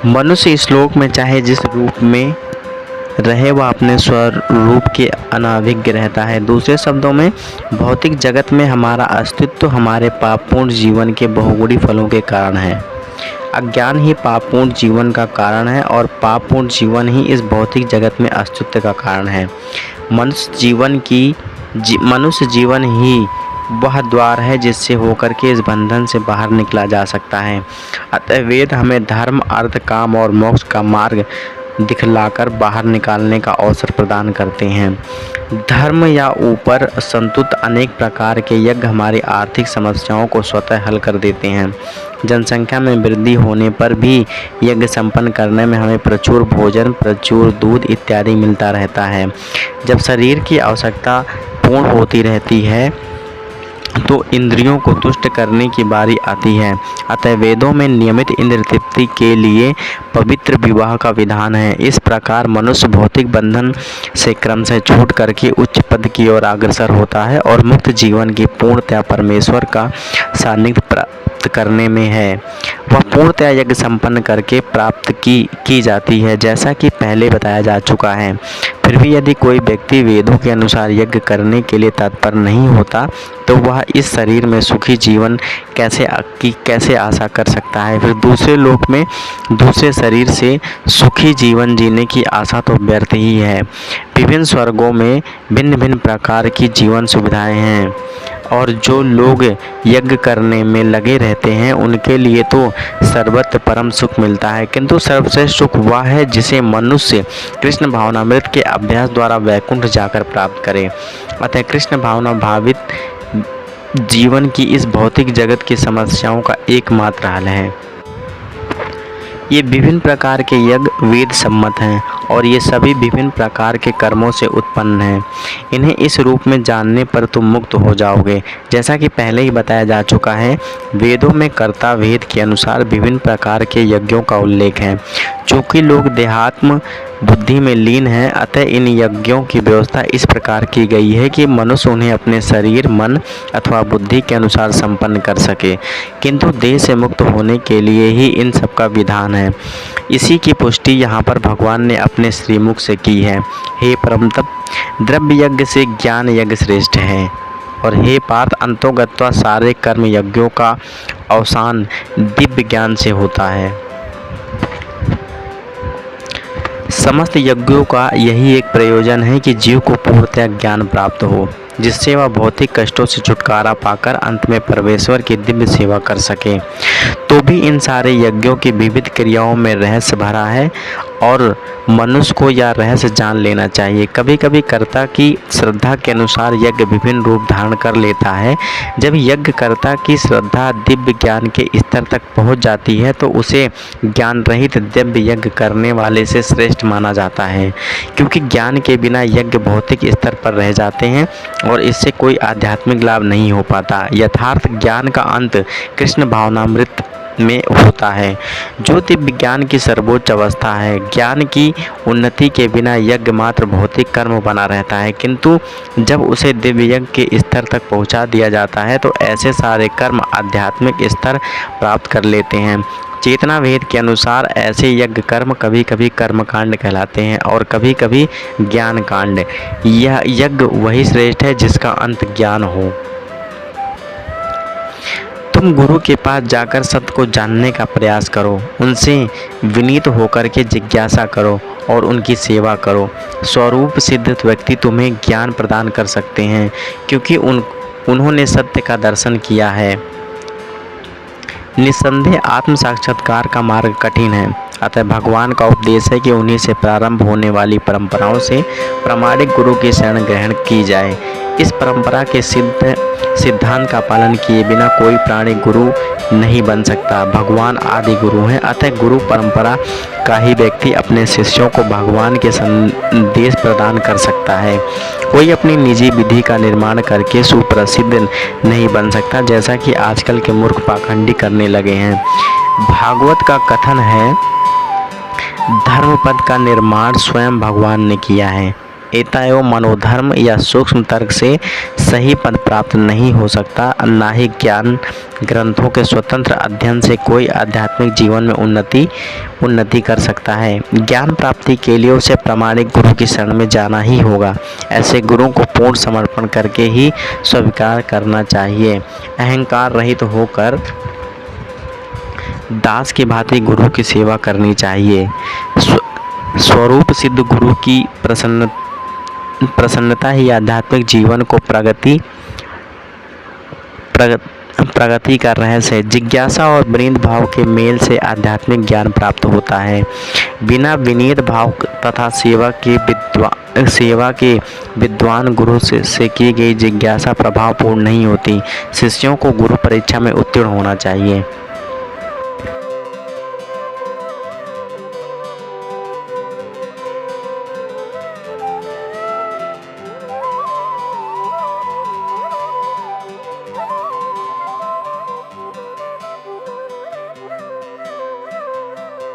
मनुष्य इस श्लोक में चाहे जिस रूप में रहे वह अपने स्वरूप के अनाभिज्ञ रहता है। दूसरे शब्दों में भौतिक जगत में हमारा अस्तित्व हमारे पापपूर्ण जीवन के बहुगुणी फलों के कारण है। अज्ञान ही पापपूर्ण जीवन का कारण है और पापपूर्ण जीवन ही इस भौतिक जगत में अस्तित्व का कारण है। मनुष्य जीवन ही वह द्वार है जिससे होकर के इस बंधन से बाहर निकला जा सकता है। अतः वेद हमें धर्म, अर्थ, काम और मोक्ष का मार्ग दिखलाकर बाहर निकालने का अवसर प्रदान करते हैं। धर्म या ऊपर संतुत अनेक प्रकार के यज्ञ हमारी आर्थिक समस्याओं को स्वतः हल कर देते हैं। जनसंख्या में वृद्धि होने पर भी यज्ञ संपन्न करने में हमें प्रचुर भोजन, प्रचुर दूध इत्यादि मिलता रहता है। जब शरीर की आवश्यकता पूर्ण होती रहती है तो इंद्रियों को तुष्ट करने की बारी आती है। अतः वेदों में नियमित इंद्रिय तृप्ति के लिए पवित्र विवाह का विधान है। इस प्रकार मनुष्य भौतिक बंधन से क्रमशः छूट करके उच्च पद की ओर अग्रसर होता है और मुक्त जीवन की पूर्णतया परमेश्वर का सान्निध्य प्राप्त करने में है। वह पूर्णतया यज्ञ संपन्न करके प्राप्त की जाती है, जैसा कि पहले बताया जा चुका है। फिर भी यदि कोई व्यक्ति वेदों के अनुसार यज्ञ करने के लिए तत्पर नहीं होता तो वह इस शरीर में सुखी जीवन कैसे आशा कर सकता है। फिर दूसरे लोक में दूसरे शरीर से सुखी जीवन जीने की आशा तो व्यर्थ ही है। विभिन्न स्वर्गों में भिन्न भिन्न प्रकार की जीवन सुविधाएं हैं और जो लोग यज्ञ करने में लगे रहते हैं उनके लिए तो सर्वत्र परम सुख मिलता है। किंतु सर्वश्रेष्ठ सुख वह है जिसे मनुष्य कृष्ण भावनामृत के अभ्यास द्वारा वैकुंठ जाकर प्राप्त करे। अतः कृष्ण भावना भावित जीवन की इस भौतिक जगत की समस्याओं का एकमात्र हल है। ये विभिन्न प्रकार के यज्ञ वेद सम्मत हैं और ये सभी विभिन्न प्रकार के कर्मों से उत्पन्न हैं। इन्हें इस रूप में जानने पर तुम मुक्त हो जाओगे। जैसा कि पहले ही बताया जा चुका है, वेदों में कर्ता वेद के अनुसार विभिन्न प्रकार के यज्ञों का उल्लेख है। चूँकि लोग देहात्म बुद्धि में लीन हैं, अतः इन यज्ञों की व्यवस्था इस प्रकार की गई है कि मनुष्य उन्हें अपने शरीर, मन अथवा बुद्धि के अनुसार संपन्न कर सके। किंतु देह से मुक्त होने के लिए ही इन सब का विधान है। इसी की पुष्टि यहाँ पर भगवान ने अपने श्रीमुख से की है। हे परम तप, द्रव्य यज्ञ से ज्ञान यज्ञ श्रेष्ठ है। और हे पार्थ, अंतोगत्वा सारे कर्म यज्ञों का अवसान दिव्य ज्ञान से होता है। समस्त यज्ञों का यही एक प्रयोजन है कि जीव को पूर्णतया ज्ञान प्राप्त हो, जिससे वह भौतिक कष्टों से छुटकारा पाकर अंत में परमेश्वर की दिव्य सेवा कर सके। तो भी इन सारे यज्ञों की विविध क्रियाओं में रहस्य भरा है और मनुष्य को यह रहस्य जान लेना चाहिए। कभी कभी कर्ता की श्रद्धा के अनुसार यज्ञ विभिन्न रूप धारण कर लेता है। जब यज्ञकर्ता की श्रद्धा दिव्य ज्ञान के स्तर तक पहुंच जाती है तो उसे ज्ञान रहित दिव्य यज्ञ करने वाले से श्रेष्ठ माना जाता है, क्योंकि ज्ञान के बिना यज्ञ भौतिक स्तर पर रह जाते हैं और इससे कोई आध्यात्मिक लाभ नहीं हो पाता। यथार्थ ज्ञान का अंत कृष्ण भावनामृत में होता है, जो दिव्य ज्ञान की सर्वोच्च अवस्था है। ज्ञान की उन्नति के बिना यज्ञ मात्र भौतिक कर्म बना रहता है, किंतु जब उसे दिव्य यज्ञ के स्तर तक पहुंचा दिया जाता है तो ऐसे सारे कर्म आध्यात्मिक स्तर प्राप्त कर लेते हैं। चेतना वेद के अनुसार ऐसे यज्ञ कर्म कभी कभी कर्मकांड कहलाते हैं और कभी कभी ज्ञान कांड। यह यज्ञ वही श्रेष्ठ है जिसका अंत ज्ञान हो। तुम गुरु के पास जाकर सत्य को जानने का प्रयास करो, उनसे विनीत होकर के जिज्ञासा करो और उनकी सेवा करो। स्वरूप सिद्ध व्यक्ति तुम्हें ज्ञान प्रदान कर सकते हैं, क्योंकि उन्होंने सत्य का दर्शन किया है। निस्संदेह आत्म साक्षात्कार का मार्ग कठिन है, अतः भगवान का उपदेश है कि उन्हीं से प्रारंभ होने वाली परंपराओं से प्रामाणिक गुरु की शरण ग्रहण की जाए। इस परंपरा के सिद्धांत का पालन किए बिना कोई प्राणी गुरु नहीं बन सकता। भगवान आदि गुरु हैं, अतः गुरु परंपरा का ही व्यक्ति अपने शिष्यों को भगवान के संदेश प्रदान कर सकता है। कोई अपनी निजी विधि का निर्माण करके सुप्रसिद्ध नहीं बन सकता, जैसा कि आजकल के मूर्ख पाखंडी करने लगे हैं। भागवत का कथन है, धर्मपद का निर्माण स्वयं भगवान ने किया है। एतायो मनोधर्म या सूक्ष्म तर्क से सही पद प्राप्त नहीं हो सकता, ना ही ज्ञान ग्रंथों के स्वतंत्र अध्ययन से कोई आध्यात्मिक जीवन में उन्नति कर सकता है। ज्ञान प्राप्ति के लिए उसे प्रामाणिक गुरु की शरण में जाना ही होगा। ऐसे गुरु को पूर्ण समर्पण करके ही स्वीकार करना चाहिए। अहंकार रहित होकर दास की भांति गुरु की सेवा करनी चाहिए। स्वरूप सिद्ध गुरु की प्रसन्नता ही आध्यात्मिक जीवन को प्रगति का रहस्य है। जिज्ञासा और विनीत भाव के मेल से आध्यात्मिक ज्ञान प्राप्त होता है। बिना विनीत भाव तथा सेवा के विद्वान गुरु से की गई जिज्ञासा प्रभावपूर्ण नहीं होती। शिष्यों को गुरु परीक्षा में उत्तीर्ण होना चाहिए।